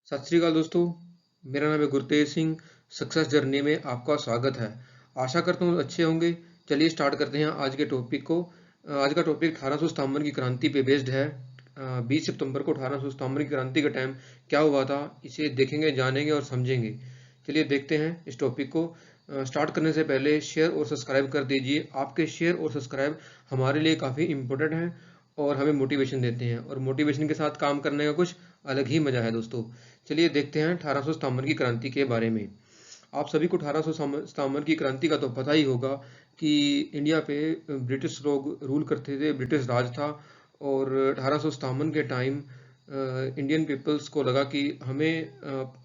सत श्री अकाल दोस्तों। मेरा नाम है गुरतेज सिंह। सक्सेस जर्नी में आपका स्वागत है। आशा करता हूँ अच्छे होंगे। चलिए स्टार्ट करते हैं आज के टॉपिक को। आज का टॉपिक 1857 की क्रांति पे बेस्ड है। 20 सितंबर को 1857 की क्रांति का टाइम क्या हुआ था, इसे देखेंगे, जानेंगे और समझेंगे। चलिए देखते हैं इस टॉपिक को। स्टार्ट करने से पहले शेयर और सब्सक्राइब कर दीजिए। आपके शेयर और सब्सक्राइब हमारे लिए काफ़ी इंपॉर्टेंट हैं और हमें मोटिवेशन देते हैं, और मोटिवेशन के साथ काम करने का कुछ अलग ही मजा है दोस्तों। चलिए देखते हैं 1857 की क्रांति के बारे में। आप सभी को 1857 की क्रांति का तो पता ही होगा कि इंडिया पे ब्रिटिश लोग रूल करते थे, ब्रिटिश राज था। और 1857 के टाइम इंडियन पीपल्स को लगा कि हमें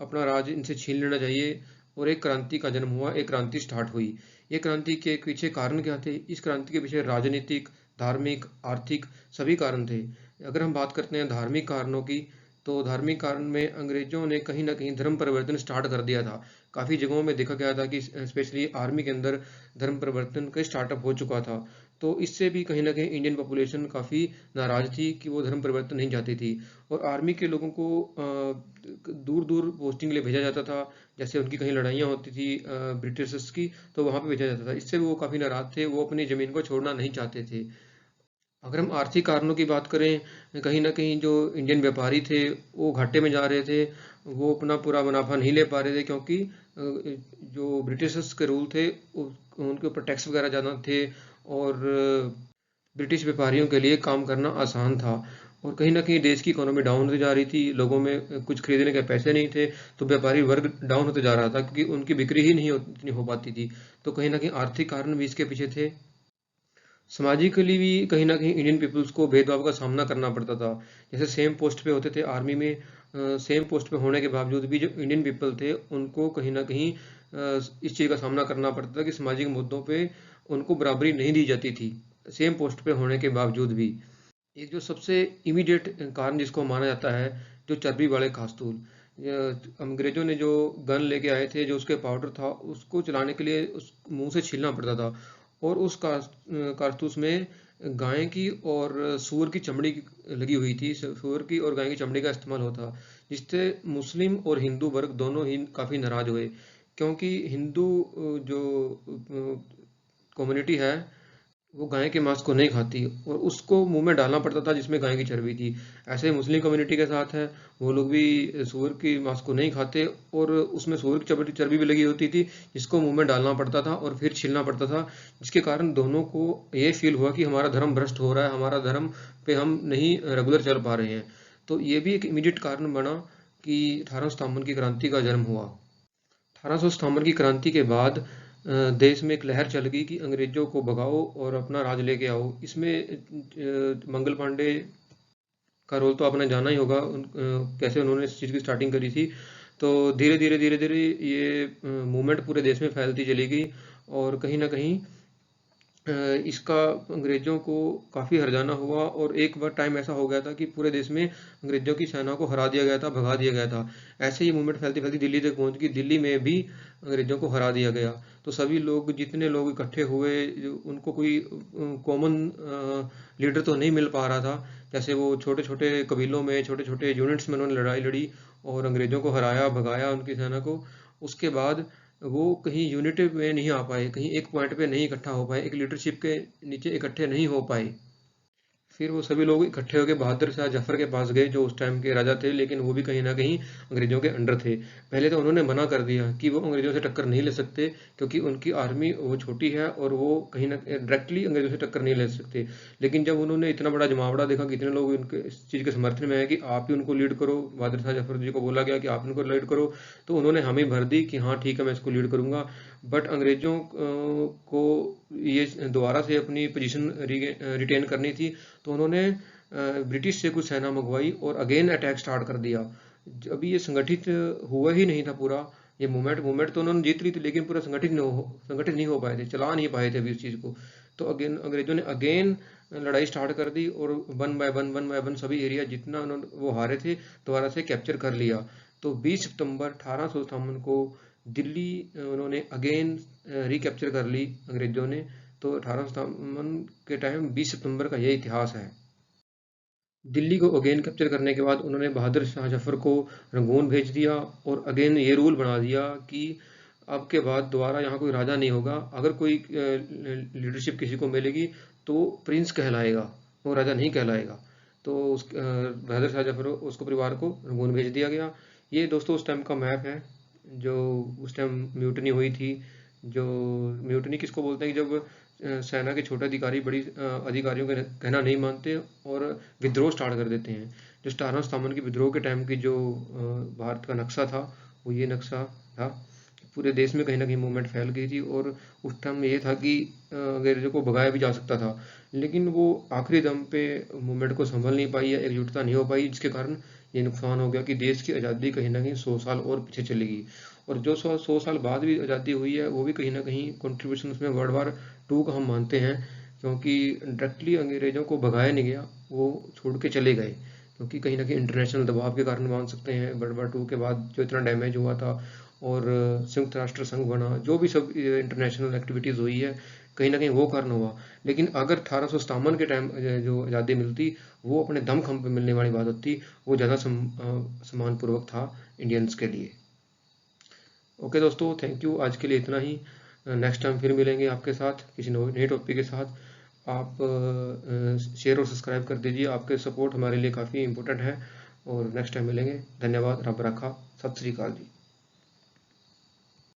अपना राज इनसे छीन लेना चाहिए, और एक क्रांति का जन्म हुआ, एक क्रांति स्टार्ट हुई। ये क्रांति के पीछे कारण क्या थे? इस क्रांति के पीछे राजनीतिक, धार्मिक, आर्थिक सभी कारण थे। अगर हम बात करते हैं धार्मिक कारणों की, तो धार्मिक कारण में अंग्रेजों ने कहीं ना कहीं धर्म परिवर्तन स्टार्ट कर दिया था। काफ़ी जगहों में देखा गया था कि स्पेशली आर्मी के अंदर धर्म परिवर्तन का स्टार्टअप हो चुका था। तो इससे भी कहीं ना कहीं इंडियन पॉपुलेशन काफ़ी नाराज थी कि वो धर्म परिवर्तन नहीं चाहती थी। और आर्मी के लोगों को दूर दूर पोस्टिंग के लिए भेजा जाता था। जैसे उनकी कहीं लड़ाइयाँ होती थी ब्रिटिशर्स की, तो वहाँ पे भेजा जाता था। इससे भी वो काफ़ी नाराज थे, वो अपनी ज़मीन को छोड़ना नहीं चाहते थे। अगर हम आर्थिक कारणों की बात करें, कहीं न कहीं जो इंडियन व्यापारी थे, वो घाटे में जा रहे थे। वो अपना पूरा मुनाफा नहीं ले पा रहे थे, क्योंकि जो ब्रिटिशर्स के रूल थे, उनके ऊपर टैक्स वगैरह ज़्यादा थे। और ब्रिटिश व्यापारियों के लिए काम करना आसान था। और कहीं न कहीं देश की इकोनॉमी डाउन होती जा रही थी, लोगों में कुछ खरीदने के पैसे नहीं थे। तो व्यापारी वर्ग डाउन होते जा रहा था, क्योंकि उनकी बिक्री ही नहीं इतनी हो पाती थी। तो कहीं न कहीं आर्थिक कारण भी इसके पीछे थे। सामाजिकली भी कहीं न कहीं इंडियन पीपल्स को भेदभाव का सामना करना पड़ता था। जैसे सेम पोस्ट पे होते थे आर्मी में, सेम पोस्ट पे होने के बावजूद भी जो इंडियन पीपल थे, उनको कहीं न कहीं इस चीज़ का सामना करना पड़ता था कि सामाजिक मुद्दों पे उनको बराबरी नहीं दी जाती थी, सेम पोस्ट पे होने के बावजूद भी। एक जो सबसे इमीडिएट कारण जिसको माना जाता है, जो चर्बी वाले खास्तूल। अंग्रेजों ने जो गन लेके आए थे, जो उसके पाउडर था, उसको चलाने के लिए उस मुंह से छीलना पड़ता था। और उस कारतूस में गाय की और सूअर की चमड़ी लगी हुई थी। सूअर की और गाय की चमड़ी का इस्तेमाल होता, जिससे मुस्लिम और हिंदू वर्ग दोनों ही काफ़ी नाराज हुए। क्योंकि हिंदू जो कम्युनिटी है, वो गाय के मांस को नहीं खाती, और उसको मुंह में डालना पड़ता था जिसमें गाय की चर्बी थी। ऐसे ही मुस्लिम कम्युनिटी के साथ है, वो लोग भी सूअर की मांस को नहीं खाते, और उसमें सूअर की चर्बी चर्बी भी लगी होती थी, जिसको मुंह में डालना पड़ता था और फिर छीलना पड़ता था। जिसके कारण दोनों को ये फील हुआ कि हमारा धर्म भ्रष्ट हो रहा है, हमारा धर्म पे हम नहीं रेगुलर चल पा रहे हैं। तो ये भी एक इमीडिएट कारण बना कि 1857 की क्रांति का जन्म हुआ। 1857 की क्रांति के बाद देश में एक लहर चल गई कि अंग्रेजों को भगाओ और अपना राज लेके आओ। इसमें मंगल पांडे का रोल तो आपने जाना ही होगा, कैसे उन्होंने इस चीज़ की स्टार्टिंग करी थी। तो धीरे धीरे ये मूवमेंट पूरे देश में फैलती चली गई। और कहीं ना कहीं इसका अंग्रेज़ों को काफ़ी हर्जाना हुआ, और एक बार टाइम ऐसा हो गया था कि पूरे देश में अंग्रेज़ों की सेना को हरा दिया गया था, भगा दिया गया था। ऐसे ही मूवमेंट फैलती-फैलती दिल्ली तक पहुँच गई। दिल्ली में भी अंग्रेज़ों को हरा दिया गया। तो सभी लोग, जितने लोग इकट्ठे हुए, उनको कोई कॉमन लीडर तो नहीं मिल पा रहा था। जैसे वो छोटे-छोटे कबीलों में, छोटे-छोटे यूनिट्स में उन्होंने लड़ाई लड़ी और अंग्रेज़ों को हराया, भगाया उनकी सेना को। उसके बाद वो कहीं यूनिटी में नहीं आ पाए, कहीं एक पॉइंट पे नहीं इकट्ठा हो पाए, एक लीडरशिप के नीचे इकट्ठे नहीं हो पाए। फिर वो सभी लोग इकट्ठे होकर बहादुर शाह जफर के पास गए, जो उस टाइम के राजा थे, लेकिन वो भी कहीं ना कहीं अंग्रेजों के अंडर थे। पहले तो उन्होंने मना कर दिया कि वो अंग्रेजों से टक्कर नहीं ले सकते, क्योंकि उनकी आर्मी वो छोटी है और वो कहीं ना डायरेक्टली अंग्रेजों से टक्कर नहीं ले सकते। लेकिन जब उन्होंने इतना बड़ा जमावड़ा देखा कि इतने लोग उनके इस चीज़ के समर्थन में है कि आप ही उनको लीड करो, बहादुर शाह जफर जी को बोला गया कि आप उनको लीड करो, तो उन्होंने हामी भर दी कि हाँ ठीक है, मैं इसको लीड करूंगा। बट अंग्रेजों को ये दोबारा से अपनी पोजीशन रिटेन करनी थी। तो उन्होंने ब्रिटिश से कुछ सेना मंगवाई और अगेन अटैक स्टार्ट कर दिया। अभी ये संगठित हुआ ही नहीं था पूरा। ये मूवमेंट मूवमेंट तो उन्होंने जीत ली थी, लेकिन पूरा संगठित नहीं हो पाए थे, चला नहीं पाए थे अभी उस चीज़ को। तो अगेन अंग्रेजों ने अगेन लड़ाई स्टार्ट कर दी, और वन बाय वन सभी एरिया जितना उन्होंने वो हारे थे, दोबारा से कैप्चर कर लिया। तो 20 सितंबर 1857 को दिल्ली उन्होंने अगेन रिकैप्चर कर ली अंग्रेजों ने। तो 1857 के टाइम 20 सितंबर का ये इतिहास है। दिल्ली को अगेन कैप्चर करने के बाद उन्होंने बहादुर शाह जफर को रंगून भेज दिया और अगेन ये रूल बना दिया कि अब के बाद दोबारा यहाँ कोई राजा नहीं होगा, अगर कोई लीडरशिप किसी को मिलेगी तो प्रिंस कहलाएगा, वो राजा नहीं कहलाएगा। तो उस बहादुर शाह जफर उसको परिवार को रंगून भेज दिया गया। ये दोस्तों उस टाइम का मैप है, जो उस टाइम म्यूटनी हुई थी। जो म्यूटनी किसको बोलते हैं कि जब सेना के छोटे अधिकारी बड़ी अधिकारियों का कहना नहीं मानते और विद्रोह स्टार्ट कर देते हैं। जो 18 सितंबर की विद्रोह के टाइम की जो भारत का नक्शा था, वो ये नक्शा था। पूरे देश में कहीं ना कहीं मूवमेंट फैल गई थी और उस टाइम ये था कि अंग्रेजों को भगाया भी जा सकता था, लेकिन वो आखिरी दम पे मूवमेंट को संभल नहीं पाई या एकजुटता नहीं हो पाई, जिसके कारण ये नुकसान हो गया कि देश की आज़ादी कहीं ना कहीं 100 साल और पीछे चलेगी। और जो 100 साल बाद भी आज़ादी हुई है, वो भी कहीं ना कहीं कंट्रीब्यूशन उसमें वर्ल्ड वार 2 का हम मानते हैं, क्योंकि डायरेक्टली अंग्रेजों को भगाया नहीं गया, वो छोड़ के चले गए। क्योंकि कहीं ना कहीं इंटरनेशनल दबाव के कारण मान सकते हैं, वर्ल्ड वार 2 के बाद जो इतना डैमेज हुआ था और संयुक्त राष्ट्र संघ बना, जो भी सब इंटरनेशनल एक्टिविटीज़ हुई है, कहीं ना कहीं वो कारण हुआ। लेकिन अगर 1857 के टाइम जो आज़ादी मिलती, वो अपने दम खम पे मिलने वाली बात होती, वो ज़्यादा सम्मानपूर्वक था इंडियंस के लिए। ओके दोस्तों, थैंक यू, आज के लिए इतना ही। नेक्स्ट टाइम फिर मिलेंगे आपके साथ किसी नए टॉपिक के साथ। आप शेयर और सब्सक्राइब कर दीजिए, आपके सपोर्ट हमारे लिए काफ़ी इम्पोर्टेंट है। और नेक्स्ट टाइम मिलेंगे। धन्यवाद, रब रखा, सत श्री अकाल जी।